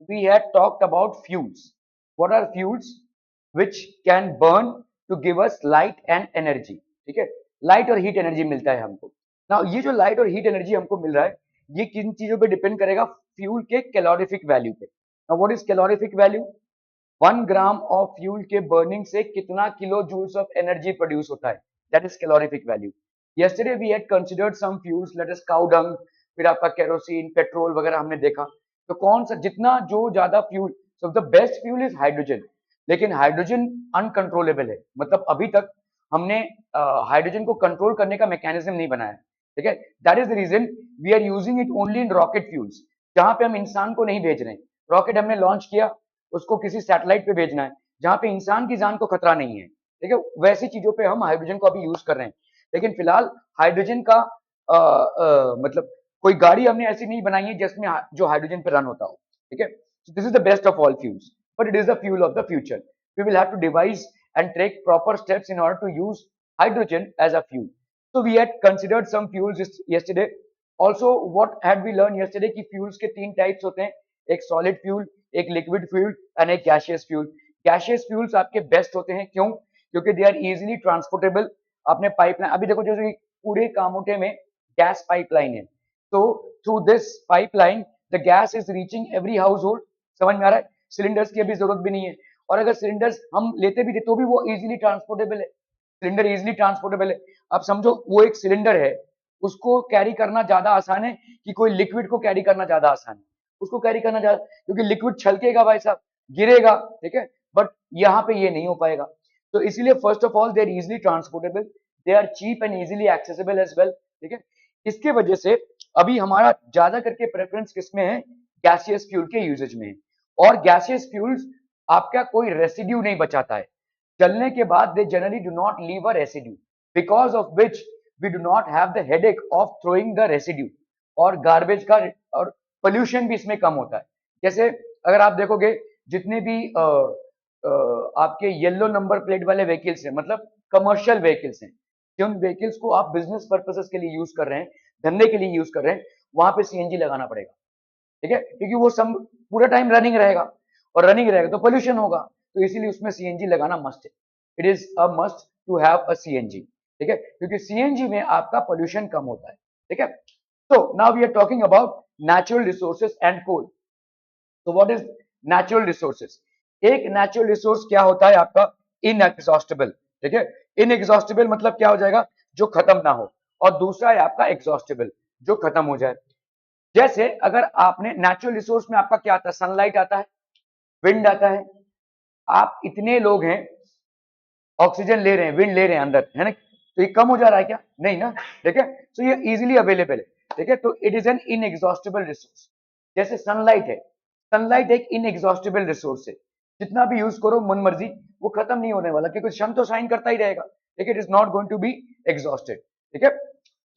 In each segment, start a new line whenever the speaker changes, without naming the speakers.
we had talked about fuels. What are fuels? Which can burn to give us light and energy. ठीक है, light और heat energy मिलता है हमको ना। ये जो लाइट और हीट एनर्जी हमको मिल रहा है, ये किन चीजों पे डिपेंड करेगा? फ्यूल के कैलोरीफिक वैल्यू पे। ना what is calorific value? 1 gram of fuel के बर्निंग से कितना kilo joules of energy produce होता है, that is calorific value. yesterday we had considered some fuels, let us cow dung, फिर आपका केरोसिन, पेट्रोल वगैरह हमने देखा। तो कौन सा जितना जो ज्यादा fuel, so the best fuel is hydrogen. लेकिन हाइड्रोजन अनकंट्रोलेबल है, मतलब अभी तक हमने हाइड्रोजन को कंट्रोल करने का मैकेनिज्म नहीं बनाया, ठीक है। That is the reason we are using it only in rocket fuels, जहां पे हम इंसान को नहीं भेज रहे हैं। रॉकेट हमने लॉन्च किया, उसको किसी सैटेलाइट पे भेजना है जहां पे इंसान की जान को खतरा नहीं है, ठीक है। वैसी चीजों पे हम हाइड्रोजन को अभी यूज कर रहे हैं। लेकिन फिलहाल हाइड्रोजन का मतलब कोई गाड़ी हमने ऐसी नहीं बनाई है जिसमें जो हाइड्रोजन पे रन होता हो, ठीक है। This is the best of all fuels, but it is the fuel of the future. We will have to devise and take proper steps in order to use hydrogen as a fuel. So we had considered some fuels yesterday. Also, what had we learned yesterday कि fuels के 3 types होते हैं, एक solid fuel, एक liquid fuel and एक gaseous fuel. Gaseous fuels आपके best होते हैं, क्यों? क्योंकि they are easily transportable. आपने पाइपलाइन, अभी देखो जैसे पूरे कामोटे में गैस पाइपलाइन है, तो through this pipeline the gas is reaching every house hold. समझ में आ रहा है? सिलेंडर्स की अभी जरूरत भी नहीं है, और अगर सिलेंडर्स हम लेते भी थे तो भी वो इजीली ट्रांसपोर्टेबल है। सिलेंडर इजीली ट्रांसपोर्टेबल है। अब समझो वो एक सिलेंडर है, उसको कैरी करना ज्यादा आसान है कि कोई लिक्विड को कैरी करना ज्यादा आसान है? उसको कैरी करना ज्यादा, क्योंकि लिक्विड छलकेगा भाई साहब, गिरेगा, ठीक है। बट यहाँ पे ये नहीं हो पाएगा। तो इसीलिए first of all they are easily transportable, they are cheap and easily accessible as well, ठीक है। इसके वजह से अभी हमारा ज्यादा करके प्रेफरेंस किसमें है? गैसियस फ्यूल के यूजेज में है। और गैसियस फ्यूल्स आपका कोई रेसिड्यू नहीं बचाता है। चलने के बाद they generally do not leave a residue, because of which we do not have the headache of throwing the residue और गार्बेज का, और पोल्यूशन भी इसमें कम होता है। जैसे अगर आप देखोगे जितने भी आपके येलो नंबर प्लेट वाले व्हीकल्स हैं, मतलब कमर्शियल व्हीकल्स हैं, जिन व्हीकल्स को आप बिजनेस पर्पसेस के लिए यूज कर रहे हैं, धंधे के लिए यूज कर रहे हैं, वहां पे सीएनजी लगाना पड़ेगा, ठीक है। क्योंकि वो सब पूरा टाइम रनिंग रहेगा, और रनिंग रहेगा तो पोल्यूशन होगा, तो इसीलिए उसमें सीएनजी लगाना मस्ट है। It is a must to have a CNG, ठीक है, क्योंकि सीएनजी में आपका पोल्यूशन कम होता है, ठीक है। So now we are talking about natural resources and coal. So what is natural resources? एक नेचुरल रिसोर्स क्या होता है आपका? इनएग्जॉस्टेबल, ठीक है। इनएग्जॉस्टेबल मतलब क्या हो जाएगा? जो खत्म ना हो। और दूसरा है आपका एग्जॉस्टेबल, जो खत्म हो जाए। जैसे अगर आपने नेचुरल रिसोर्स में आपका क्या आता है? सनलाइट आता है, विंड आता है। आप इतने लोग हैं, ऑक्सीजन ले रहे हैं, विंड ले रहे हैं अंदर, है ना? तो ये कम हो जा रहा है क्या? नहीं ना, ठीक है। तो ये इजीली अवेलेबल है, ठीक है। तो it is N inexhaustible resource. जैसे सनलाइट है, सनलाइट एक इनएग्जॉस्टेबल रिसोर्स है। जितना भी यूज करो मन मर्जी, वो खत्म नहीं होने वाला, क्योंकि सन तो शाइन करता ही रहेगा, ठीक है। It is not going to be exhausted, ठीक है।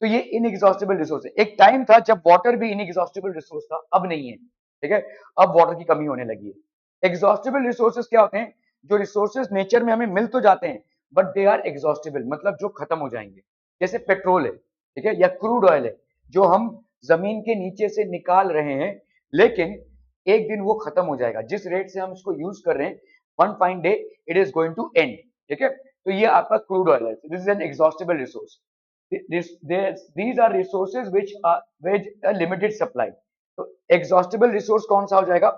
तो ये इनएग्जॉस्टेबल रिसोर्स है। एक टाइम था जब वाटर भी इनएग्जॉस्टेबल रिसोर्स था, अब नहीं है, ठीक है। अब वाटर की कमी होने लगी है। एग्जॉस्टेबल रिसोर्सेज क्या होते हैं? जो रिसोर्सेज नेचर में हमें मिल तो जाते हैं, बट दे आर एग्जॉस्टेबल, मतलब जो खत्म हो जाएंगे। जैसे पेट्रोल है, ठीक है, या क्रूड ऑयल है, जो हम जमीन के नीचे से निकाल रहे हैं, लेकिन एक दिन वो खत्म हो जाएगा। जिस रेट से हम इसको यूज कर रहे हैं, one fine day it is going to end, ठीक है। तो ये आपका क्रूड ऑयल है, this is an exhaustible resource. these are resources which are with a limited supply. तो exhaustible resource कौन सा हो जाएगा?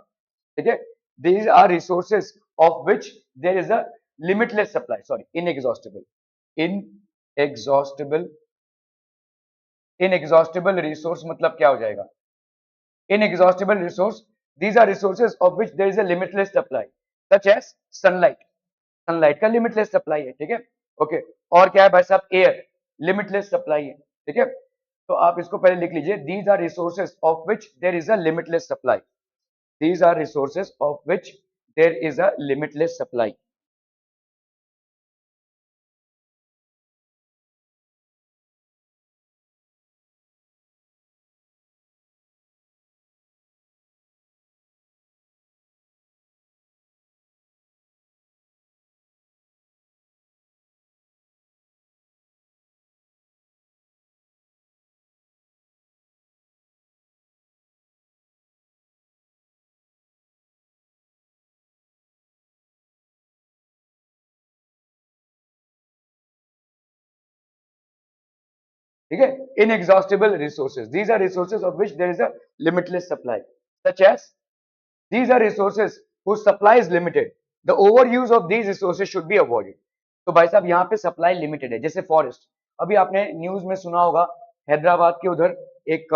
ठीक है, these are resources of which there is a limitless supply, sorry, inexhaustible inexhaustible resource मतलब क्या हो जाएगा? Inexhaustible resource, these are resources of which there is a limitless supply, such as sunlight. Sunlight का लिमिटलेस सप्लाई है, ठीक है, okay. और क्या है भाई साहब? एयर, लिमिटलेस सप्लाई है, ठीक है। तो आप इसको पहले लिख लीजिए, these are resources of which there is a limitless supply. These are resources of which there is a limitless supply. ठीक है, inexhaustible resources, these are resources of which there is a limitless supply, such as these are resources whose supply is limited, the overuse of these resources should be avoided. तो भाई साहब यहाँ पे supply limited है, जैसे forest, अभी आपने news में सुना होगा, हैदराबाद के उधर एक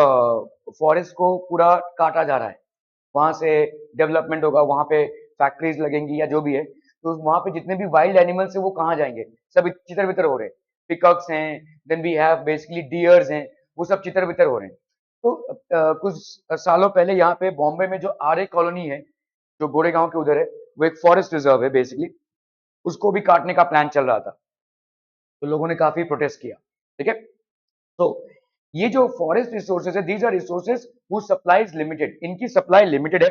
फॉरेस्ट को पूरा काटा जा रहा है, वहां से डेवलपमेंट होगा, वहां पे फैक्ट्रीज लगेंगी या जो भी है, तो वहां पे जितने भी वाइल्ड एनिमल्स है वो कहाँ जाएंगे, सब चितर बितर हो रहे हैं, पिकअप्स हैं, then we have basically deers हैं, वो सब चितर बितर हो रहे हैं। तो कुछ सालों पहले यहाँ पे बॉम्बे में जो आर्य कॉलोनी है, जो गोरेगांव के उधर है, वो एक फॉरेस्ट रिजर्व है बेसिकली, उसको भी काटने का प्लान चल रहा था, तो लोगों ने काफी प्रोटेस्ट किया। ठीक है, तो ये जो फॉरेस्ट रिसोर्सेज है, these are resources who supply is limited, इनकी सप्लाई लिमिटेड है,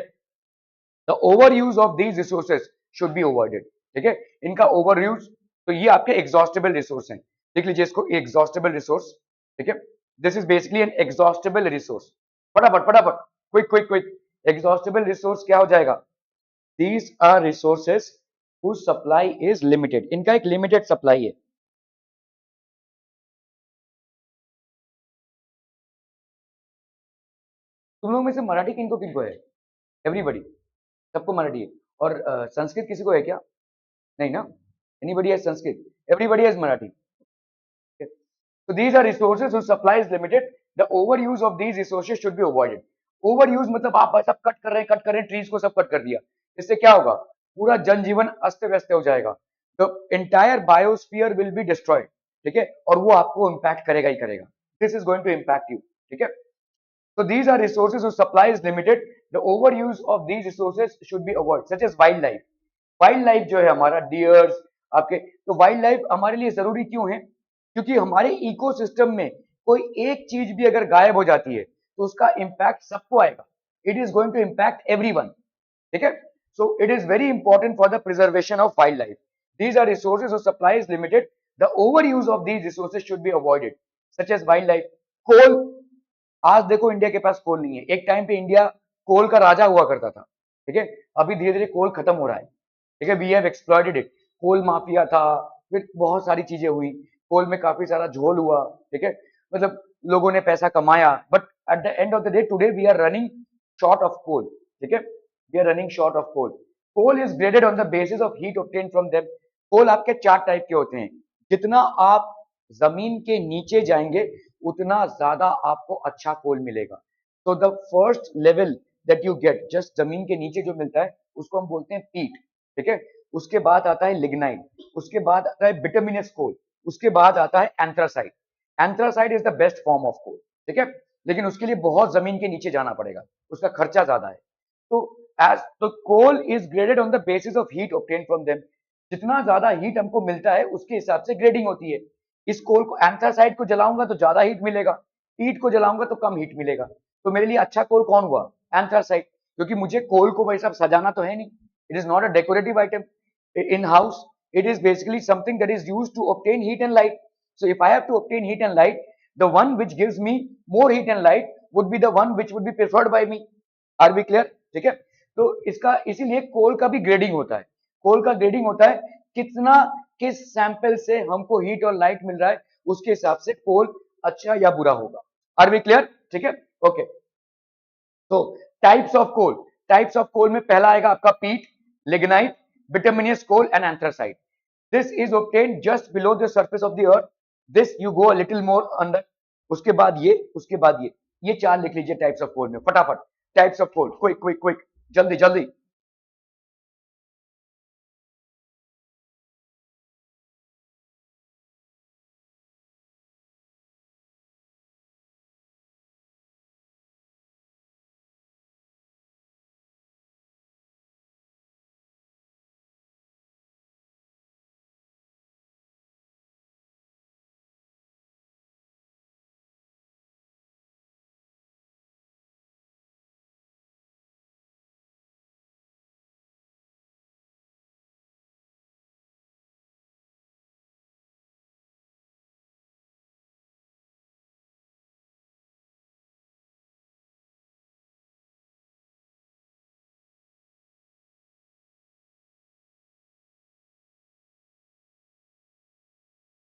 the over use of these resources should be avoided. ठीक है, इनका ओवर यूज, तो ये आपके एग्जॉस्टेबल रिसोर्स हैं, देख लीजिए इसको, एग्जॉस्टेबल रिसोर्स। ठीक है, this is basically an exhaustible resource, फटाफट फटाफट, quick quick quick, exhaustible resource क्या हो जाएगा, these are resources whose supply is limited, इनका एक लिमिटेड सप्लाई है। तुम लोग में से मराठी किनको किनको है, एवरीबडी, सबको मराठी है, और संस्कृत किसी को है क्या, नहीं ना, एनीबडी है Sanskrit, everybody has Marathi. So these are resources whose supply is limited. The overuse of these resources should be avoided. Overuse मतलब आप सब कट कर रहे हैं, ट्रीज को सब कट कर दिया, इससे क्या होगा, पूरा जनजीवन अस्त व्यस्त हो जाएगा, तो entire biosphere will be destroyed. ठीक है, और वो आपको इम्पैक्ट करेगा ही करेगा, this is going to impact you. ठीक है, so these are resources whose supply is limited, the overuse of these resources should be avoided, such as wildlife। Wild life जो है हमारा, डियर्स आपके, तो वाइल्ड लाइफ हमारे लिए जरूरी क्यों है, क्योंकि हमारे इकोसिस्टम में कोई एक चीज भी अगर गायब हो जाती है तो उसका इंपैक्ट सबको आएगा, it is going to impact everyone. ठीक है, so it is very important for the preservation of wildlife, these are resources और supply is limited, the over use of these resources should be avoided, such as wildlife. Coal, आज देखो India के पास कोल नहीं है, एक time पे India कोल का राजा हुआ करता था। ठीक है, अभी धीरे धीरे कोल खत्म हो रहा है। ठीक है, we have exploited it, coal mafia था, फिर बहुत सारी चीजें हुई, कोल में काफी सारा झोल हुआ। ठीक है, मतलब लोगों ने पैसा कमाया, but at the end of the day today we are running short of coal. ठीक है, we are running short of coal. Coal is graded on the basis of heat obtain from them. Coal आपके चार type के होते हैं, जितना आप जमीन के नीचे जाएंगे उतना ज्यादा आपको अच्छा कोल मिलेगा। तो the first level that you get, just जमीन के नीचे जो मिलता है उसको हम बोलते हैं पीट। ठीक है, उसके बाद आता है लिग्नाइट, उसके बाद आता है बिटुमिनस कोल, उसके बाद आता है anthracite. Anthracite is the best form of coal. ठीक है, लेकिन उसके लिए बहुत जमीन के नीचे जाना पड़ेगा, उसका खर्चा ज्यादा है। तो एज तो coal is graded on the basis of heat obtain from them, जितना ज्यादा हीट हमको मिलता है उसके हिसाब से ग्रेडिंग होती है। इस कोल को, एंथ्रासाइट को जलाऊंगा तो ज्यादा हीट मिलेगा, पीट को जलाऊंगा तो कम हीट मिलेगा, तो मेरे लिए अच्छा कोल कौन हुआ, एंथ्रासाइट, क्योंकि मुझे कोल को भाई साहब सजाना तो है नहीं, it is not a decorative item in house, it is basically something that is used to obtain heat and light. So if I have to obtain heat and light, the one which gives me more heat and light would be the one which would be preferred by me. Are we clear? ठीक है, तो इसका इसीलिए कोल का भी grading होता है, कोल का ग्रेडिंग होता है कितना, किस सैंपल से हमको हीट और लाइट मिल रहा है उसके हिसाब से कोल अच्छा या बुरा होगा। Are we clear? ठीक है, ओके। तो types of coal, types of coal में पहला आएगा आपका peat, lignite, bituminous coal and anthracite. This is obtained just below the surface of the earth. This you go a little more under. उसके बाद ये, उसके बाद ये चार लिख लीजिए टाइप्स ऑफ कोल में, फटाफट, types of coal, quick quick quick, जल्दी जल्दी।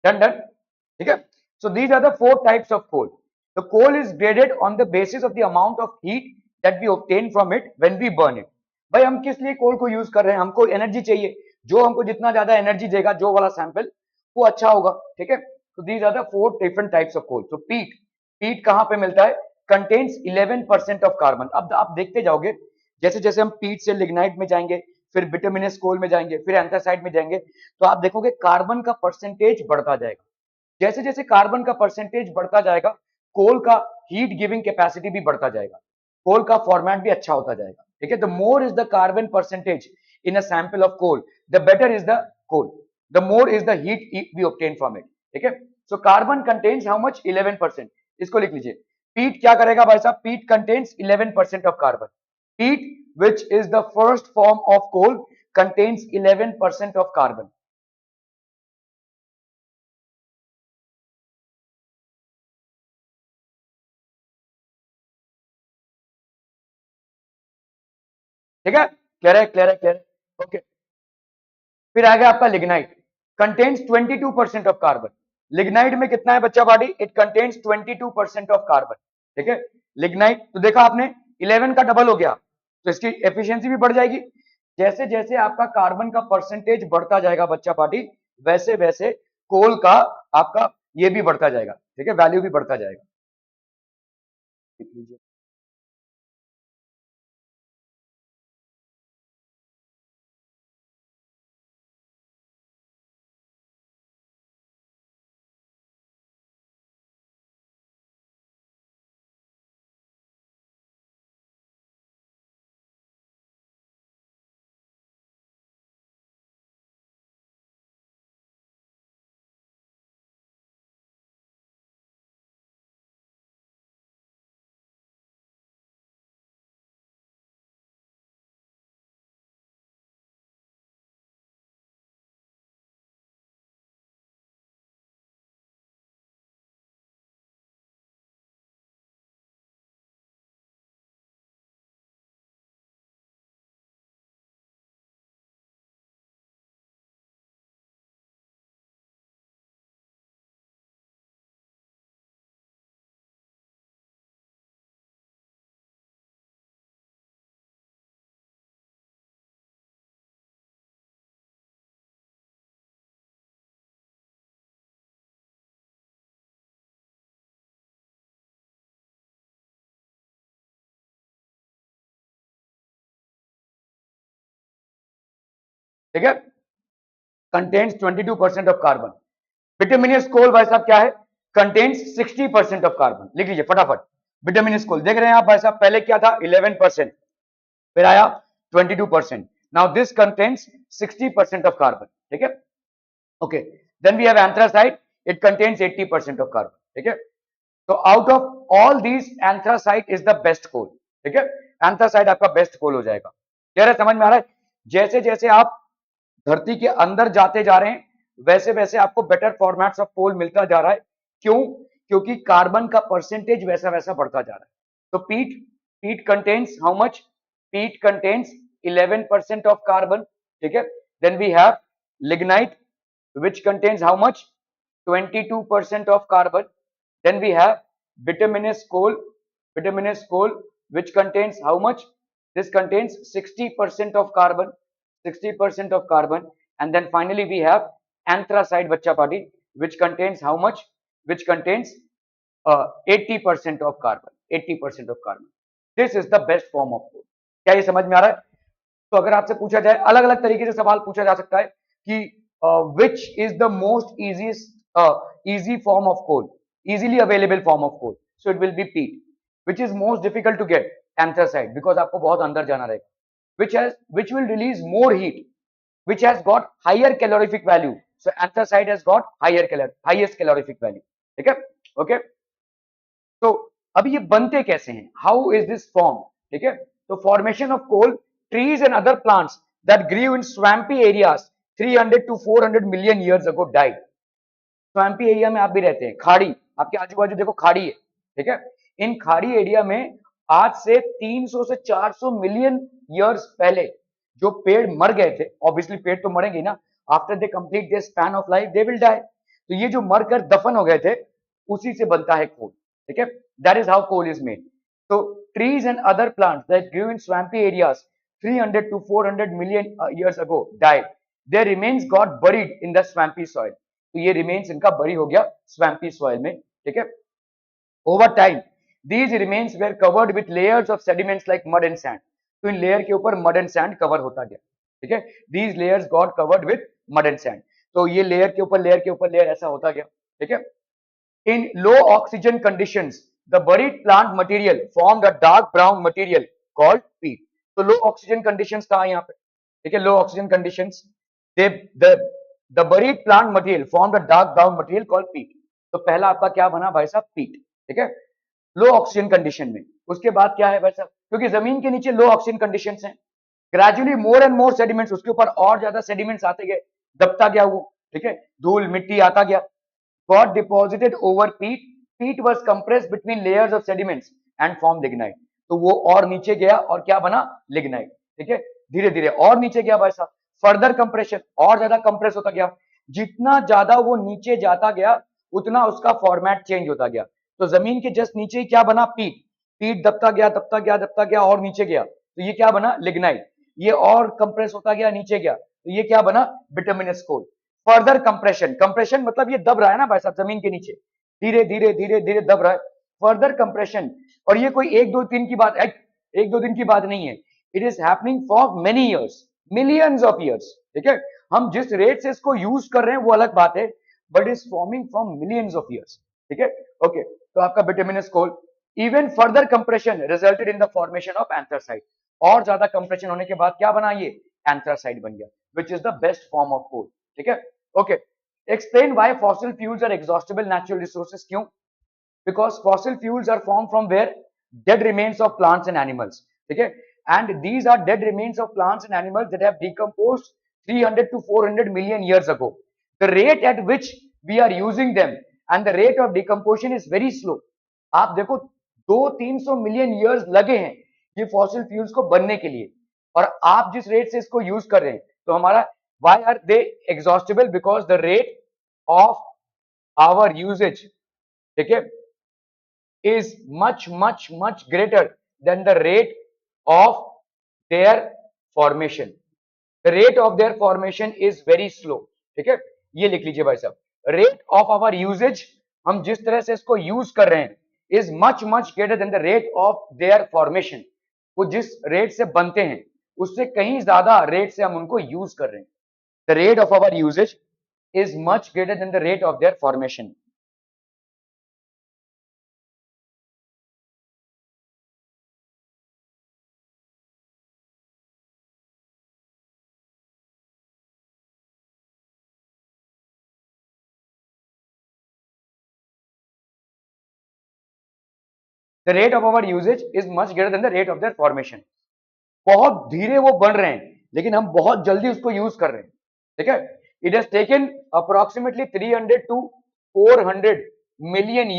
डन डन, ठीक है। So these are the four types of coal. The coal is graded on the basis of the amount of heat that we obtain from it when we burn it. भाई हम किस लिए कोल को use कर रहे हैं? हमको एनर्जी चाहिए, जो हमको जितना ज्यादा एनर्जी देगा जो वाला सैंपल वो अच्छा होगा, ठीक है? तो these are the four different types of coal. तो पीट कहां पे मिलता है? Contains 11% of carbon. अब आप देखते जाओगे जैसे जैसे हम पीट से लिग्नाइट में जाएंगे, फिर बिटुमिनस कोल में जाएंगे, फिर एंथ्रासाइट में जाएंगे, तो आप देखोगे कार्बन का परसेंटेज बढ़ता जाएगा. जैसे जैसे कार्बन का परसेंटेज बढ़ता जाएगा, कोल का हीट गिविंग कैपेसिटी भी बढ़ता जाएगा, कोल का फॉर्मेट भी अच्छा होता जाएगा, ठीक है? The more is the carbon percentage in a sample of coal, the better is the coal, the more is the heat we obtain from it, ठीक है? So carbon contains how much? 11%. इसको लिख लीजिए. पीट क्या करेगा भाई साहब? पीट कंटेन्स 11% ऑफ कार्बन. पीट which is the first form of coal contains 11% of carbon. ठीक है? क्लियर है, क्लियर है, क्लियर है. ओके. फिर आ गया आपका lignite. Contains 22% of carbon. Lignite में कितना है बच्चा party? It contains 22% of carbon, ठीक है? लिग्नाइट तो देखा आपने 11 का डबल हो गया, तो इसकी एफिशिएंसी भी बढ़ जाएगी. जैसे जैसे आपका कार्बन का परसेंटेज बढ़ता जाएगा बच्चा पार्टी, वैसे वैसे कोल का आपका ये भी बढ़ता जाएगा, ठीक है? वैल्यू भी बढ़ता जाएगा. ठीक है? Contains 22% of carbon. बिटुमिनस कोल भाई साहब क्या है? Contains 60% of carbon. लिख लीजिए फटाफट. बिटुमिनस कोल देख रहे हैं आप भाई साहब, पहले क्या था? 11%, फिर आया 22%. Now this contains 60% of carbon, ठीक है? Okay. Then we have anthracite, it contains 80% of carbon, ठीक है? तो out of all these anthracite is the best coal, ठीक है? एंथ्रासाइट आपका बेस्ट कोल हो जाएगा. क्लियर है? समझ में आ रहा है? जैसे जैसे आप धरती के अंदर जाते जा रहे हैं, वैसे वैसे आपको बेटर फॉर्मेट्स ऑफ कोल मिलता जा रहा है. क्यों? क्योंकि कार्बन का परसेंटेज वैसा वैसा बढ़ता जा रहा है. तो peat contains how much? Peat contains 11% of carbon, ठीक है? Then we have lignite which contains how much? 22% of carbon. Then we have bituminous coal which contains how much? This contains 60% of carbon, 60% of carbon. And then finally we have anthracite bachcha party which contains how much? Which contains 80% of carbon, 80% of carbon. This is the best form of coal. क्या ये समझ में आ रहा है? तो अगर आपसे पूछा जाए, अलग अलग तरीके से सवाल पूछा जा सकता है कि which is the most easy form of coal, easily available form of coal? So it will be peat. Which is most difficult to get? Anthracite, because आपको बहुत अंदर जाना रहेगा. Which will release more heat, which has got higher calorific value? So anthracite has got highest calorific value. ठीक है? Okay. तो अभी ये बनते कैसे हैं? How is this form? ठीक है? तो formation of coal, trees and other plants that grew in swampy areas 300 to 400 million years ago died. Swampy area में आप भी रहते हैं, खाड़ी आपके आजू बाजू देखो खाड़ी है, ठीक है? इन खाड़ी एरिया में आज से 300 से 400 मिलियन ईयर्स पहले जो पेड़ मर गए थे, ऑब्वियसली पेड़ तो मरेंगे ना, after they complete their span of life they will die. तो ये जो मरकर दफन हो गए थे, उसी से बनता है कोल, ठीक है, that is how coal is made. So trees and other plants that grew in swampy areas 300 to 400 million years ago died. Their remains got buried in the swampy soil. तो ये remains इनका bury हो गया swampy soil में, ठीक है. Over time, these remains were covered with layers of sediments like mud and sand. तो in layer के ऊपर mud and sand cover होता गया, ठीक है. These layers got covered with mud and sand. तो ये लेयर के ऊपर लेयर के ऊपर लेयर ऐसा होता गया, ठीक है. In low oxygen conditions, the buried plant material formed a dark brown material called peat. तो low oxygen conditions था यहाँ पे, ठीक है. Low oxygen conditions, they the buried plant material formed a dark brown material called peat. तो पहला आपका क्या बना भाई साहब, पीट, ठीक है, लो ऑक्सीजन कंडीशन में. उसके बाद क्या है भाई साहब, क्योंकि जमीन के नीचे लो ऑक्सीजन कंडीशंस हैं, gradually more and more sediments, उसके ऊपर और ज्यादा सेडिमेंट्स आते गए, दबता गया वो, ठीक है, धूल मिट्टी आता गया. got deposited over peat. Peat was compressed between layers of sediments and formed lignite. तो वो और नीचे गया और क्या बना, लिग्नाइट, ठीक है. धीरे धीरे और नीचे गया भाई साहब, फर्दर कंप्रेशन, और ज्यादा कंप्रेस होता गया. जितना ज्यादा वो नीचे जाता गया उतना उसका फॉर्मेट चेंज होता गया. तो जमीन के जस्ट नीचे ही क्या बना, पीट. पीट दबता गया दबता गया दबता गया और नीचे गया, तो ये क्या बना, लिग्नाइट. ये और कंप्रेस होता गया, नीचे गया, तो ये क्या बना, बिटुमिनस कोल. फर्दर कंप्रेशन, कंप्रेशन मतलब ये दब रहा है ना भाई साहब जमीन के नीचे, धीरे धीरे धीरे धीरे दब रहा है. फर्दर कंप्रेशन, और ये कोई एक दो दिन की बात, एक दो दिन की बात नहीं है. It is happening for many years, millions of years, ठीक है. हम जिस रेट से इसको यूज कर रहे हैं वो अलग बात है, but is forming from millions of years, ठीक है. ओके, तो आपका bituminous coal. Even further compression resulted in the formation of anthracite. और ज्यादा कंप्रेशन होने के बाद क्या बना, ये एंथ्रासाइट बन गया, which is the best form of coal, ठीक है. Okay, explain why fossil fuels are exhaustible natural resources. क्यों, because fossil fuels are form from where, dead remains of plants and animals, ठीक है. And these are dead remains of plants and animals that have decomposed 300 to 400 million years ago. The rate at which we are using them and the rate of decomposition is very slow. आप देखो 200-300 million years लगे हैं ये fossil fuels को बनने के लिए, और आप जिस रेट से इसको यूज कर रहे हैं, तो हमारा why are they exhaustible? Because the rate of our usage, ठीक है, is much greater than the rate of their formation. The rate of their formation is very slow, ठीक है. ये लिख लीजिए भाई साहब, रेट ऑफ आवर यूजेज, हम जिस तरह से इसको यूज कर रहे हैं, is much greater than the rate of their formation. वो जिस रेट से बनते हैं उससे कहीं ज्यादा रेट से हम उनको यूज कर रहे हैं. The rate of our usage is much greater than the rate of their formation. The rate of our usage is much greater than the rate of their formation. बहुत धीरे वो बन रहे हैं, लेकिन हम बहुत जल्दी उसको यूज कर रहे हैं, ठीक है. It has taken approximately 300 to 400 million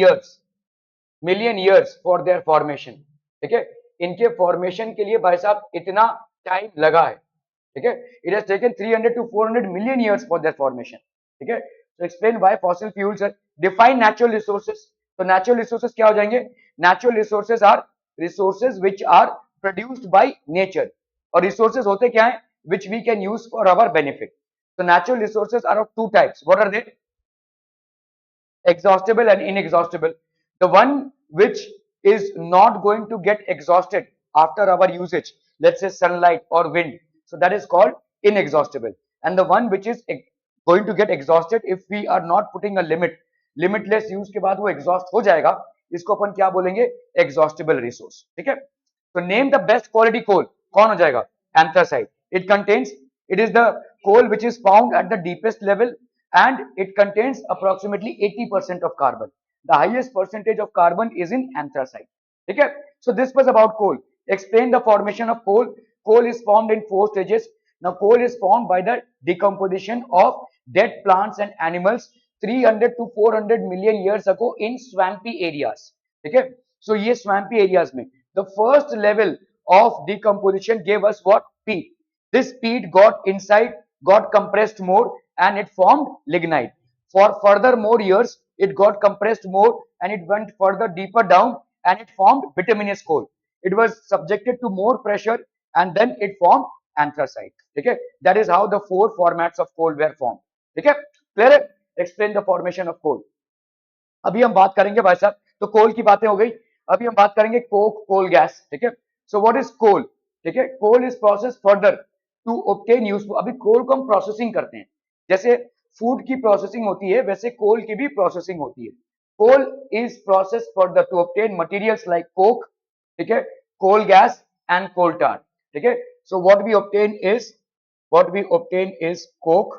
years for their formation, ठीक है. इनके फॉर्मेशन के लिए भाई साहब इतना टाइम लगा है, ठीक है. It has taken 300 to 400 million years for their formation, ठीक है. So explain why fossil fuels are. Define natural resources. तो natural resources क्या हो जाएंगे, natural resources are resources which are produced by nature. और resources होते क्या हैं, which we can use for our benefit. So natural resources are of two types. What are they? Exhaustible and inexhaustible. The one which is not going to get exhausted after our usage, let's say sunlight or wind, so that is called inexhaustible. And the one which is going to get exhausted if we are not putting a limit, limitless use के बाद वो exhaust हो जाएगा, इसको अपन क्या बोलेंगे, exhaustible resource, ठीक है. तो name the best quality coal, कौन हो जाएगा, anthracite. It is the coal which is found at the deepest level and it contains approximately 80% of carbon. The highest percentage of carbon is in anthracite, ठीक है. So this was about coal. Explain the formation of coal. Coal is formed in 4 stages. Now coal is formed by the decomposition of dead plants and animals 300 to 400 million years ago in swampy areas, ठीक है. So ये swampy areas में the first level of decomposition gave us what, peat. This peat got compressed more and it formed lignite. For further more years it got compressed more and it went further deeper down and it formed bituminous coal. It was subjected to more pressure and then it formed anthracite. ठीक है, that is how the 4 formats of coal were formed. ठीक है, clear है? Explain the formation of coal. अभी हम बात करेंगे भाई साहब, तो कोल की बातें हो गई, अभी हम बात करेंगे कोक, कोल गैस. ठीक है, सो व्हाट इज कोल? ठीक है, coal is process further to obtain useful. अभी कोल को हम प्रोसेसिंग करते हैं, जैसे फूड की प्रोसेसिंग होती है वैसे कोल की भी प्रोसेसिंग होती है. Coal is process further to obtain materials like coke, ठीक है, coal gas and coal tar. ठीक है, so what we obtain is coke,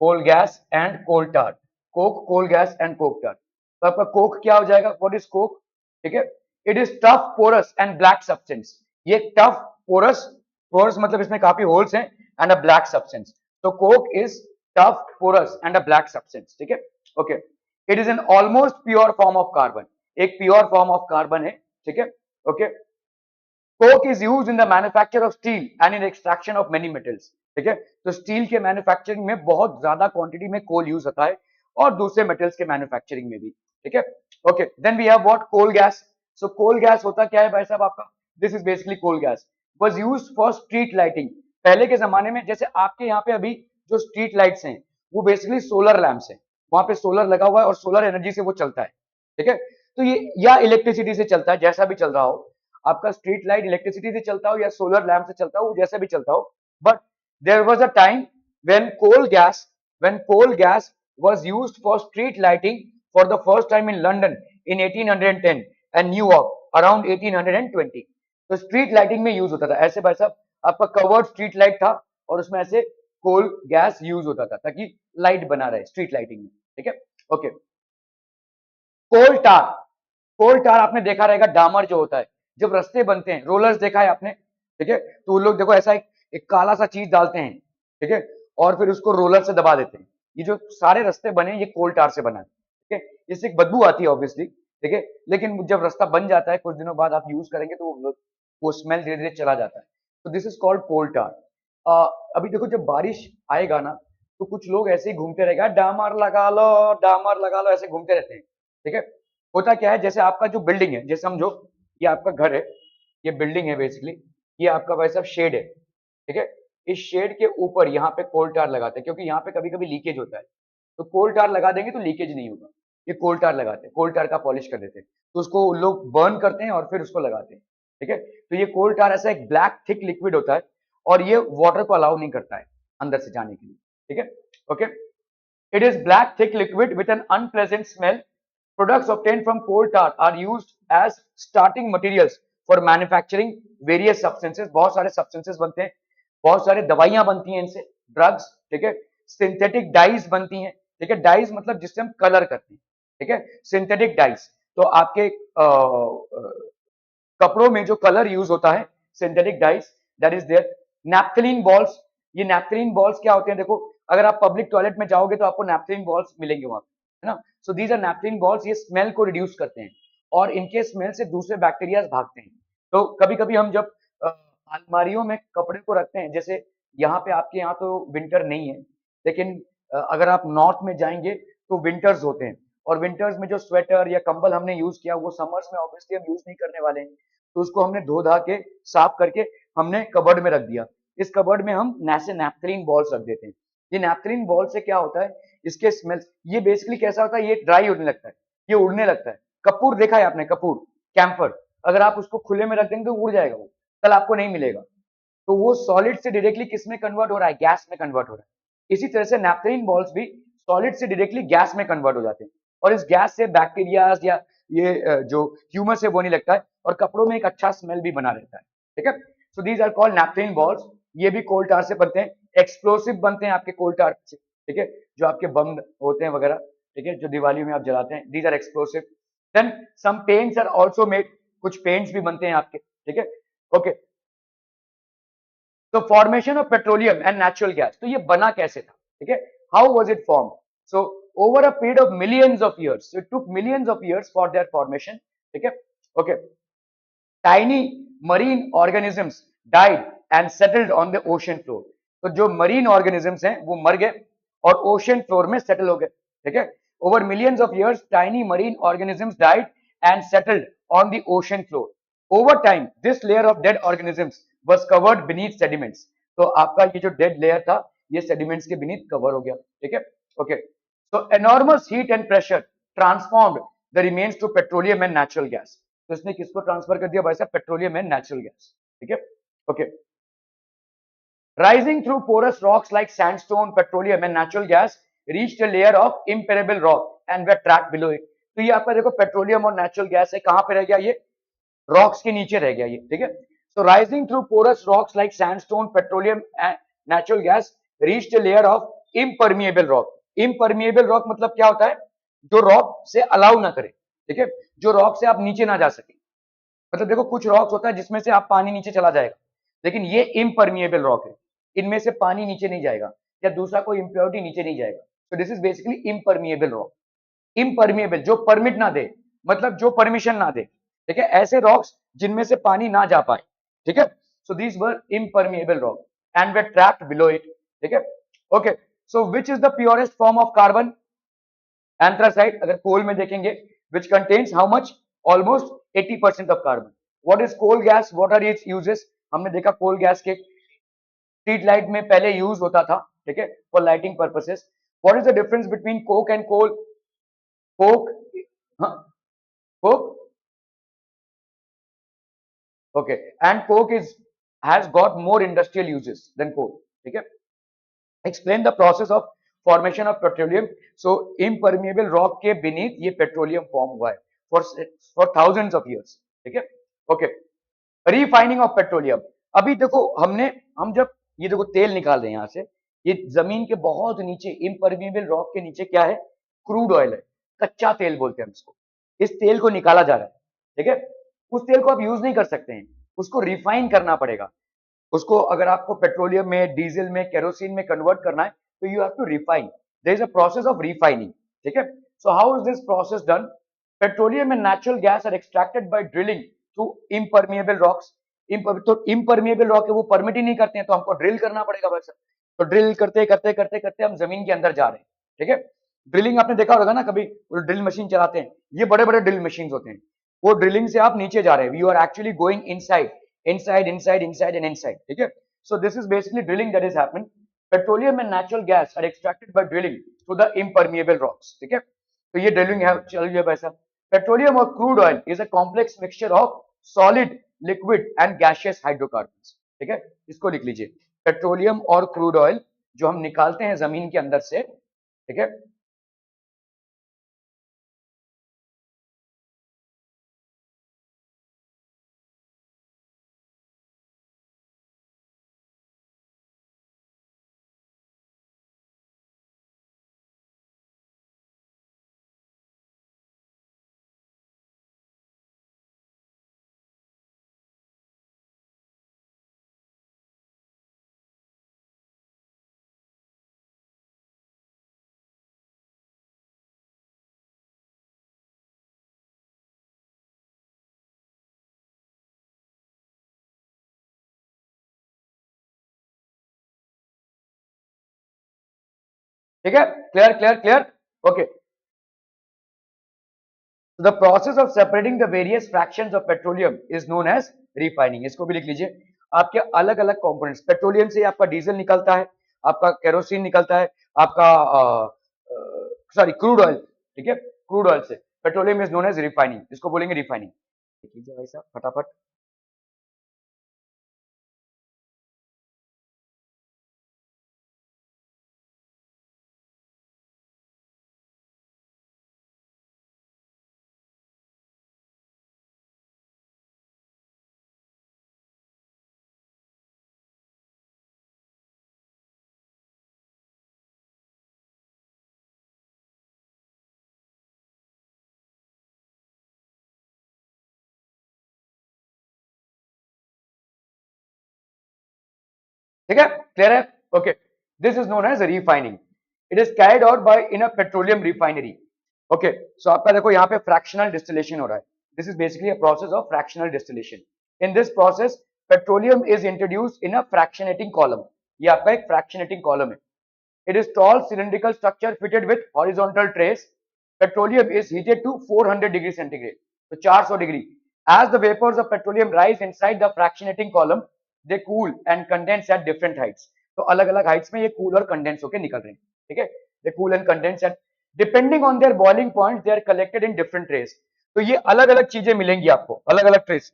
coal gas and coal tar. Coke, coal gas and coke tar. तो आपका coke क्या हो जाएगा? What is coke? ठीक है, it is tough, porous and black substance. ये टफ, पोरस, पोरस मतलब इसमें काफी होल्स हैं, एंड अ ब्लैक सब्सटेंस. तो coke is tough, porous and a black substance. ठीक है, okay. It is an almost pure form of carbon. एक pure form of carbon है. ठीक है, okay. Coke is used in the manufacture of steel and in extraction of many metals. ठीक है, तो steel के मैन्युफैक्चरिंग में बहुत ज्यादा क्वांटिटी में कोल यूज होता है और दूसरे मेटल्स के मैन्युफैक्चरिंग में भी. ठीक है, okay. Then we have what? Coal gas. So coal gas होता क्या है भाई साहब आपका? This is basically coal gas was used for street lighting. पहले के जमाने में, जैसे आपके यहाँ पे अभी जो स्ट्रीट लाइट्स हैं वो बेसिकली सोलर लैंप्स हैं, वहां पे सोलर लगा हुआ है और सोलर एनर्जी से वो चलता है. ठीक है, तो ये या इलेक्ट्रिसिटी से चलता है, जैसा भी चल रहा हो आपका स्ट्रीट लाइट, इलेक्ट्रिसिटी से चलता हो या सोलर लैंप से चलता हो, जैसे भी चलता हो. But there was a time when coal gas was used for street lighting for the first time in London in 1810 and New York around 1820. तो स्ट्रीट लाइटिंग में यूज होता था ऐसे भाई साहब, आपका कवर्ड स्ट्रीट लाइट था और उसमें ऐसे कोल गैस यूज होता था ताकि लाइट बना रहे स्ट्रीट लाइटिंग में. ठीक है, ओके. कोल टार. कोल टार आपने देखा रहेगा, डामर जो होता है, जब रास्ते बनते हैं, रोलर्स देखा है आपने. ठीक है, तो वो लोग देखो ऐसा एक काला सा चीज डालते हैं. ठीक है, और फिर उसको रोलर से दबा देते हैं. ये जो सारे रास्ते बने ये कोल टार से बना है. ठीक है, इससे एक बदबू आती है ऑब्वियसली. ठीक है, लेकिन जब रास्ता बन जाता है कुछ दिनों बाद आप यूज करेंगे तो वो स्मेल धीरे धीरे चला जाता है. तो दिस इज कॉल्ड कोल टार. अभी देखो जब बारिश आएगा ना तो कुछ लोग ऐसे ही घूमते रहेगा, डामर लगा लो, डामर लगा लो, ऐसे घूमते रहते हैं. ठीक है, होता क्या है, जैसे आपका जो बिल्डिंग है, जैसे समझो ये आपका घर है, ये बिल्डिंग है बेसिकली, ये आपका वैसा शेड है. ठीक है, इस शेड के ऊपर यहाँ पे कोल टार लगाते हैं क्योंकि यहाँ पे कभी कभी लीकेज होता है. तो कोल टार लगा देंगे तो लीकेज नहीं होगा. ये कोल टार लगाते हैं, कोल टार का पॉलिश कर देते हैं, तो उसको लोग बर्न करते हैं और फिर उसको लगाते हैं. ठीक है, तो ये कोल टार ऐसा एक ब्लैक थिक लिक्विड होता है और ये वाटर को अलाउ नहीं करता है अंदर से जाने के लिए. ठीक है, okay. It is black thick liquid with N unpleasant smell. Products obtained from coal tar are used as starting materials for manufacturing various substances. बहुत सारे substances बनते हैं, बहुत सारे दवाइयां बनती हैं इनसे, ड्रग्स. ठीक है, सिंथेटिक डाइज बनती हैं. ठीक है, डाइज मतलब जिससे हम कलर करते हैं. ठीक है, सिंथेटिक डाइज. तो आपके कपड़ों में जो कलर यूज होता है, synthetic dyes, that is there. Naphthalene balls. ये नैप्थलीन बॉल्स क्या होते हैं? देखो अगर आप पब्लिक टॉयलेट में जाओगे तो आपको नैप्थलीन बॉल्स मिलेंगे वहां, है ना. So these are naphthalene balls. ये स्मेल को रिड्यूस करते हैं और इनके स्मेल से दूसरे बैक्टीरिया भागते हैं. तो कभी कभी हम जब अलमारियों में कपड़े को रखते हैं, जैसे यहाँ पे आपके यहाँ तो विंटर नहीं है, लेकिन अगर आप नॉर्थ में जाएंगे तो विंटर्स होते हैं और विंटर्स में जो स्वेटर या कंबल हमने यूज किया वो समर्स में ऑब्वियसली हम यूज नहीं करने वाले हैं. तो उसको हमने धो धा के साफ करके हमने कबर्ड में रख दिया. इस कबर्ड में हम ऐसे नैप्थलीन बॉल्स रख देते हैं. ये नैप्थलीन बॉल से क्या होता है, इसके स्मेल, ये बेसिकली कैसा होता है, ये ड्राई होने लगता है, ये उड़ने लगता है. कपूर देखा है आपने? कपूर, कैंफर, अगर आप उसको खुले में रख देंगे तो उड़ जाएगा, वो कल आपको नहीं मिलेगा. तो वो सॉलिड से डायरेक्टली किस में कन्वर्ट हो रहा है? गैस में कन्वर्ट हो रहा है. इसी तरह से नैप्थलीन बॉल्स भी सॉलिड से डायरेक्टली गैस में कन्वर्ट हो जाते हैं और इस गैस से बैक्टीरिया या ये जो ह्यूमस है वो नहीं लगता है और कपड़ों में एक अच्छा स्मेल भी बना रहता है. ठीक है, so these are called naphthalene balls. ये भी कोल टार से बनते हैं. एक्सप्लोसिव बनते हैं आपके कोल टार से. ठीक है, जो आपके बम होते हैं वगैरह, ठीक है, जो दिवाली में आप जलाते हैं, these are explosive. Then some paints are also made. कुछ पेंट्स भी बनते हैं आपके. ठीक है, ओके. तो formation of petroleum and natural gas, तो ये बना कैसे था? ठीक है, how was it form? So over a period of millions of years, it took millions of years for their formation. ठीक है, okay. Tiny marine organisms died and settled on the ocean floor. तो जो marine organisms हैं वो मर गए और ocean floor में सेटल हो गए. ठीक है, Over millions of years, tiny marine organisms died and settled on the ocean floor. Over time, this layer of dead organisms was covered beneath sediments. तो आपका ये जो dead layer था, ये sediments के beneath cover हो गया, ठीक है? Okay. So enormous heat and pressure transformed the remains to petroleum and natural gas. तो इसने किसको ट्रांसफर कर दिया भाई साहब? पेट्रोलियम एंड नेचुरल गैस, ठीक है? Okay. Rising through porous rocks like sandstone, petroleum and natural gas reached a layer of impermeable rock and were trapped below it. तो ये आपका देखो पेट्रोलियम और नेचुरल गैस है, कहां पे रह गया ये? रॉक्स के नीचे रह गया ये, ठीक है? So rising through porous rocks like sandstone, petroleum and natural gas reached a layer of impermeable rock. Impermeable rock मतलब क्या होता है? जो रॉक से अलाउ ना करे, ठीक है? जो रॉक से आप नीचे ना जा सके. मतलब देखो कुछ रॉक्स होता है जिसमें से आप पानी नीचे चला जाएगा, लेकिन ये इम्परमिएबल रॉक है, इनमें से पानी नीचे नहीं जाएगा या दूसरा कोई इंप्योरिटी नीचे नहीं जाएगा. तो this is basically impermeable rock. Impermeable जो परमिट ना दे, मतलब जो परमिशन ना दे, ठीक है? ऐसे रॉक्स जिनमें से पानी ना जा पाए, ठीक है? So these were impermeable rock and were trapped below it, ठीक है? Okay. So which is the purest form of carbon? Anthracite. अगर कोल में देखेंगे, which contains how much? Almost 80% of carbon. What is coal gas? What are its uses? हमने देखा coal gas के street light में पहले यूज होता था, ठीक है, for lighting purposes. What is the difference between coke and coal? Coke, coke, okay, and coke is has got more industrial uses than coal, ठीक है? Explain the process of formation of petroleum. So impermeable rock के beneath ये petroleum form हुआ है for thousands of years, ठीक है? Okay. Refining of petroleum. अभी देखो हम जब ये देखो तेल निकाल रहे हैं यहां से, ये जमीन के बहुत नीचे इम्परमिएबल रॉक के नीचे क्या है? क्रूड ऑयल है, कच्चा तेल बोलते हैं हम इसको. इस तेल को निकाला जा रहा है, ठीक है? उस तेल को आप यूज नहीं कर सकते हैं, उसको रिफाइन करना पड़ेगा. उसको अगर आपको पेट्रोलियम में, डीजल में, केरोसिन में कन्वर्ट करना है तो you have to refine. There is a process of refining, ठीक है? So how is this process done? Petroleum and natural gas are extracted by drilling through impermeable rocks. तो impermeable rock है वो permit ही नहीं करते हैं, तो हमको ड्रिल करना पड़ेगा बस. तो ड्रिल करते करते करते करते हम जमीन के अंदर जा रहे हैं, ठीक है? ड्रिलिंग आपने देखा होगा ना, कभी ड्रिल मशीन चलाते हैं, ये बड़े बड़े ड्रिल मशीन होते हैं. वो ड्रिलिंग से आप नीचे जा रहे हैं, you are actually going inside, inside, inside, inside, and inside. ठीक है? So this is basically drilling that is happening. Petroleum and natural gas are extracted by drilling through the impermeable rocks. ठीक है? तो ये ड्रिलिंग है, चल रही है वैसा. पेट्रोलियम और crude oil is a complex mixture of solid, liquid and gaseous hydrocarbons. ठीक है? इसको लिख लीजिए. पेट्रोलियम और क्रूड ऑयल जो हम निकालते हैं जमीन के अंदर से, ठीक है? ठीक है? Clear clear clear. Okay. The process of separating the various fractions of petroleum is known as refining. इसको भी लिख लीजिए. आपके अलग अलग कंपोनेंट्स, पेट्रोलियम से आपका डीजल निकलता है, आपका केरोसिन निकलता है, आपका सॉरी क्रूड ऑयल, ठीक है? क्रूड ऑयल से petroleum is known as refining. इसको बोलेंगे रिफाइनिंग. लिख लीजिए भाई साहब फटाफट. ठीक है? क्लियर है? Okay. This is known as refining. It is carried out by in a petroleum refinery. Okay. So आपका देखो यहाँ पे फ्रैक्शनल डिस्टिलेशन हो रहा है. This is basically a process of fractional distillation. In this process petroleum is introduced in a fractionating column. ये आपका एक फ्रैक्शनेटिंग कॉलम है. It is tall cylindrical structure fitted with horizontal trays. petroleum is heated to 400 degree centigrade, तो 400 degree. As the vapors of petroleum rise inside the fractionating column, they cool and condense at different heights. तो अलग अलग Heights में ये cool और condense होकर निकल रहे हैं. ठीक है, they cool and condense at depending on their boiling point, they are collected in different trays. तो ये अलग अलग चीजें मिलेंगी आपको, अलग अलग ट्रेस.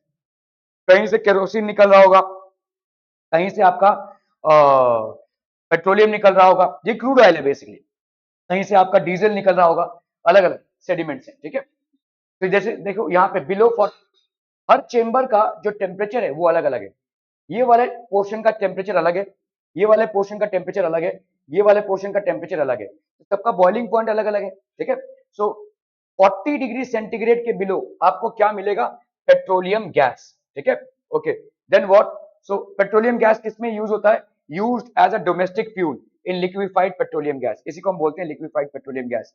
कहीं से केरोसिन निकल रहा होगा, कहीं से आपका पेट्रोलियम निकल रहा होगा, ये क्रूड ऑयल है बेसिकली. कहीं से आपका डीजल निकल रहा होगा, अलग अलग सेडिमेंट से. ठीक है, तो जैसे देखो यहाँ पे बिलो फॉर हर चेंबर का जो टेम्परेचर है वो अलग अलग है. ये वाले पोर्शन का टेम्परेचर अलग है, ये वाले पोर्शन का टेम्परेचर अलग है, ये वाले पोर्शन का टेम्परेचर अलग है, सबका बॉइलिंग पॉइंट अलग अलग है. ठीक है, सो 40 डिग्री सेंटीग्रेड के बिलो आपको क्या मिलेगा? Petroleum gas. ठीक है, okay. Then what? So petroleum gas किसमें यूज होता है? Used as a domestic fuel in liquefied petroleum gas. इसी को हम बोलते हैं लिक्विफाइड पेट्रोलियम गैस.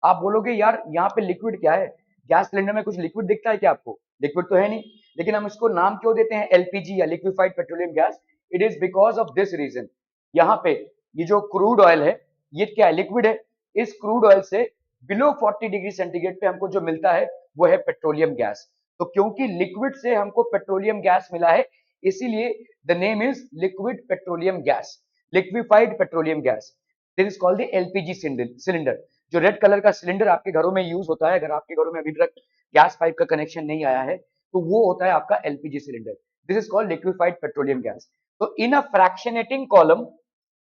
आप बोलोगे यार यहाँ पे लिक्विड क्या है? गैस सिलेंडर में कुछ लिक्विड दिखता है क्या आपको? लिक्विड तो है नहीं, लेकिन हम इसको नाम क्यों देते हैं एलपीजी या liquefied petroleum gas? It is because of this reason. यहाँ पे ये जो क्रूड ऑयल है ये क्या है? लिक्विड है. इस क्रूड ऑयल से बिलो 40 डिग्री सेंटीग्रेड पे हमको जो मिलता है वो है पेट्रोलियम गैस. तो क्योंकि लिक्विड से हमको पेट्रोलियम गैस मिला है, इसीलिए the name is liquid petroleum gas, liquefied petroleum gas. This is called the LPG cylinder. जो रेड कलर का सिलेंडर आपके घरों में यूज होता है, अगर आपके घरों में अभी तक गैस पाइप का कनेक्शन नहीं आया है तो वो होता है आपका LPG cylinder. This is called liquefied petroleum gas. तो in a fractionating column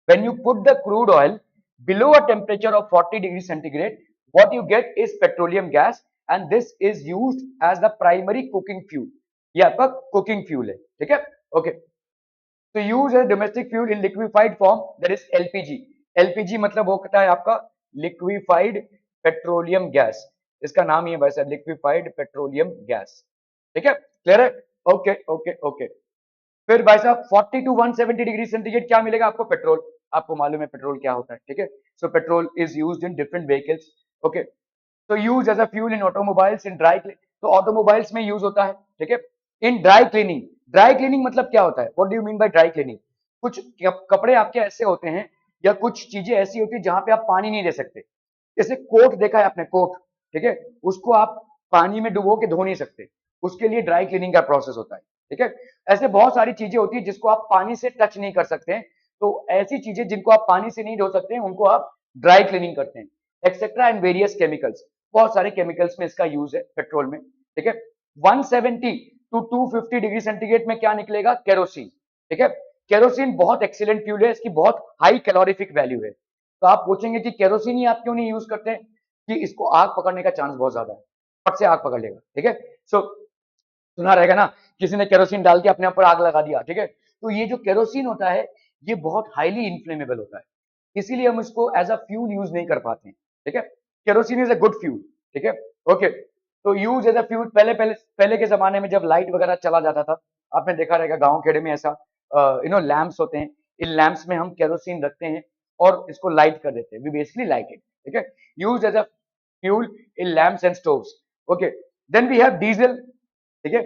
when you put the crude oil below a temperature of 40 degree centigrade, what you get is petroleum gas, and this is used as the primary cooking fuel. ये आपका cooking fuel है. ठीक है, okay. So use as domestic fuel in liquefied form, that is LPG. LPG मतलब होता है आपका liquefied petroleum gas. इसका नाम ही है वैसे liquefied petroleum gas. ठीक है, क्लियर है? Okay okay okay. फिर भाई साहब 40 टू 170 डिग्री सेंटीग्रेड क्या मिलेगा आपको? पेट्रोल. आपको मालूम है पेट्रोल क्या होता है. ठीक है, so petrol is used in different vehicles. Okay, तो use as a fuel in automobiles, in dry, तो ऑटोमोबाइल्स में यूज होता है. ठीक है, in dry cleaning. Dry cleaning मतलब क्या होता है? What do you mean by dry cleaning? कुछ कपड़े आपके ऐसे होते हैं या कुछ चीजें ऐसी होती है जहां पे आप पानी नहीं दे सकते. जैसे कोट देखा है आपने, कोट. ठीक है, उसको आप पानी में डुबो के धो नहीं सकते, उसके लिए ड्राई क्लीनिंग का प्रोसेस होता है. ठीक है, ऐसे बहुत सारी चीजें होती है जिसको आप पानी से टच नहीं कर सकते हैं. तो ऐसी चीजें जिनको आप पानी से नहीं धो सकते हैं उनको आप ड्राई क्लीनिंग करते हैं. एक्सेट्रा एंड वेरियस केमिकल्स, बहुत सारे केमिकल्स में इसका यूज है पेट्रोल में. ठीक है, 170 टू 250 डिग्री सेंटीग्रेड में क्या निकलेगा? केरोसिन. ठीक है, केरोसिन बहुत एक्सीलेंट फ्यूल है, इसकी बहुत हाई कैलोरीफिक वैल्यू है. तो आप पूछेंगे कि केरोसिन ही आप क्यों नहीं यूज करते हैं? कि इसको आग पकड़ने का चांस बहुत ज्यादा है, फट से आग पकड़ लेगा. ठीक है, सो सुना रहेगा ना, किसी ने केरोसिन डाल के अपने ऊपर आग लगा दिया. ठीक है, तो ये जो केरोसिन होता है ये बहुत हाईली इन्फ्लेमेबल होता है, इसीलिए हम इसको एज अ फ्यूल यूज नहीं कर पाते हैं. ठीक है, kerosene is a good fuel. ठीक है, ओके. तो यूज एज अ फ्यूल पहले के जमाने में जब लाइट वगैरह चला जाता था, आपने देखा रहेगा गांव खेड़े में ऐसा लैंप्स होते हैं, इन लैंप्स में हम केरोसिन रखते हैं और इसको लाइट कर देते हैं. We basically light it. ठीक है, use as a fuel in lamps and stoves. Okay, then we have diesel. ठीक है,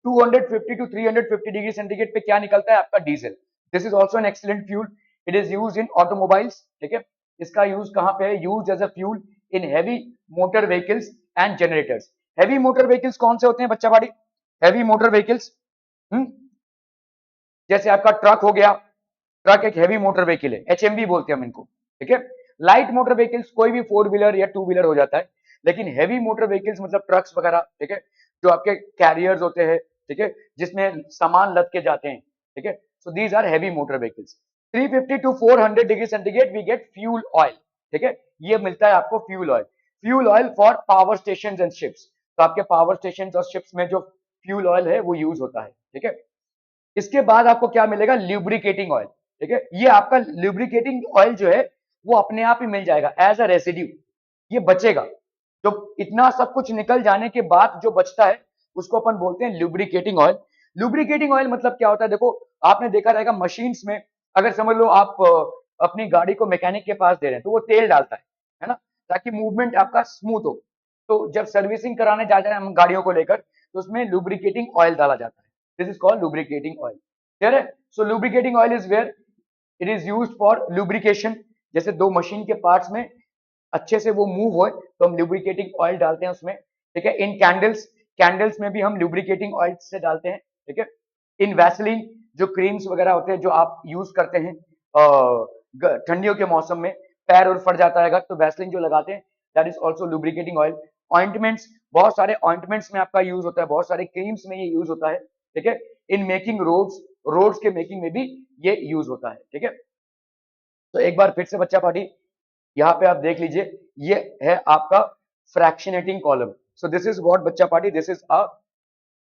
250 टू 350 डिग्री सेंटीग्रेड पे क्या निकलता है? आपका diesel. This is also an excellent fuel. It is use in automobiles. ठीक है, इसका यूज कहां पे है? Use as a fuel in heavy motor vehicles and generators. Heavy motor vehicles कौन से होते हैं बच्चा बाड़ी? हैवी मोटर व्हीकल्स जैसे आपका ट्रक हो गया. ट्रक एक हैवी मोटर व्हीकल है, एचएमवी बोलते हैं हम इनको. ठीक है, लाइट मोटर व्हीकल्स कोई भी 4 व्हीलर या 2 व्हीलर हो जाता है, लेकिन हैवी मोटर व्हीकल्स मतलब ट्रक्स वगैरह. ठीक है, जो आपके कैरियर्स होते हैं. ठीक है, जिसमें सामान लद के जाते हैं. ठीक है, so these are heavy motor vehicles. 350 to 400 degree centigrade we get fuel oil. ठीक है, ये मिलता है आपको fuel oil. Fuel oil for power station and ships. तो आपके पावर स्टेशन और शिप्स में जो फ्यूल ऑयल है वो यूज होता है. ठीक है, इसके बाद आपको क्या मिलेगा? Lubricating oil. ठीक है, ये आपका ल्यूब्रिकेटिंग ऑयल जो है वो अपने आप ही मिल जाएगा एज अ रेसिड्यू, ये बचेगा. जो इतना सब कुछ निकल जाने के बाद जो बचता है उसको अपन बोलते हैं लुब्रिकेटिंग ऑयल. लुब्रिकेटिंग ऑयल मतलब क्या होता है? देखो, आपने देखा रहेगा मशीन्स में, अगर समझ लो आप अपनी गाड़ी को मैकेनिक के पास दे रहे हैं तो वो तेल डालता है ना, ताकि मूवमेंट आपका स्मूथ हो. तो जब सर्विसिंग कराने जाते हैं हम गाड़ियों को लेकर, तो उसमें लुब्रिकेटिंग ऑयल डाला जाता है. This is called lubricating oil. Clear है? So lubricating oil is where it is used for lubrication. जैसे दो मशीन के पार्ट्स में अच्छे से वो मूव हो तो हम लुब्रिकेटिंग ऑयल डालते हैं उसमें, ठीक है। इन कैंडल्स, कैंडल्स में भी हम लुब्रिकेटिंग ऑयल से डालते हैं, ठीक है। इन वैसलीन, जो क्रीम्स वगैरह होते हैं जो आप यूज करते हैं ठंडियों के मौसम में, पैर और फट जाता है तो वैसलीन जो लगाते हैं, that is also lubricating oil. Ointments, बहुत सारे ऑइंटमेंट्स में आपका यूज होता है, बहुत सारे क्रीम्स में ये यूज होता है, ठीक है। इन मेकिंग रोड्स, रोड्स के मेकिंग में भी ये यूज होता है, ठीक है। तो एक बार फिर से बच्चा पार्टी, यहाँ पे आप देख लीजिए, ये है आपका fractionating column. So this is what बच्चा party, this is a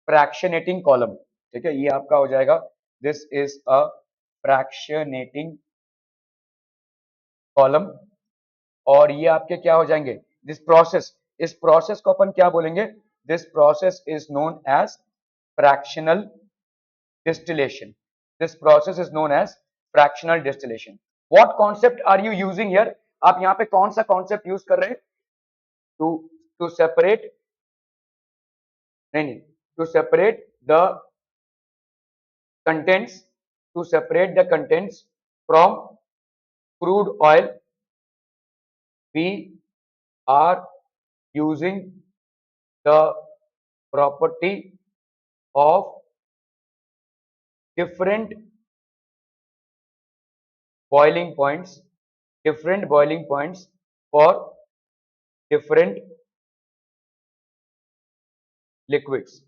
fractionating column, ठीक है। ये आपका हो जाएगा, this is a fractionating column. और ये आपके क्या हो जाएंगे, दिस प्रोसेस, इस प्रोसेस को अपन क्या बोलेंगे, this process is known as fractional distillation. This process is known as fractional distillation. What concept are you using here, आप यहाँ पे कौन सा कॉन्सेप्ट यूज कर रहे हैं, टू टू सेपरेट, नहीं, to separate the contents, to separate the contents from crude oil, we are using the property of different boiling points, different boiling points for different liquids,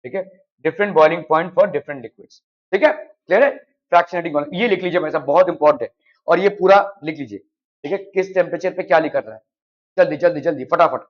ठीक है। Different boiling point for different liquids, ठीक है। Clear है, fractionating column, ये लिख लीजिए भाई साहब, बहुत इंपॉर्टेंट है। और ये पूरा लिख लीजिए, ठीक है, किस टेम्परेचर पे क्या लिखा रहा है, जल्दी जल्दी जल्दी फटाफट।